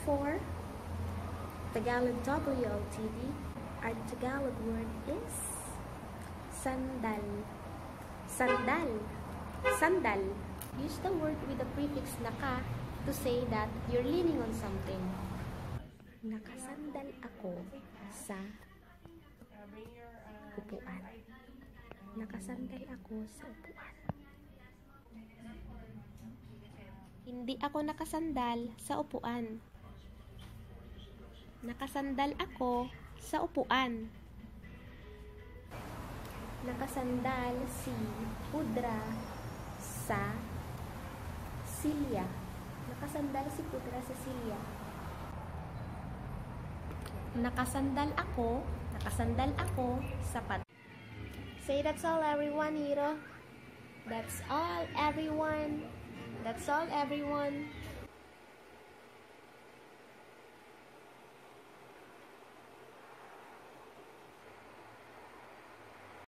for Tagalog WLTD, our Tagalog word is sandal. Sandal. Sandal. Use the word with the prefix naka to say that you're leaning on something. Nakasandal ako sa upuan. Nakasandal ako sa upuan. Hindi ako nakasandal sa upuan. Nakasandal ako sa upuan. Nakasandal si Pudra sa silya. Nakasandal si Pudra sa silya. Nakasandal ako sa pat. Say that's all everyone, Hiro. That's all everyone. That's all everyone.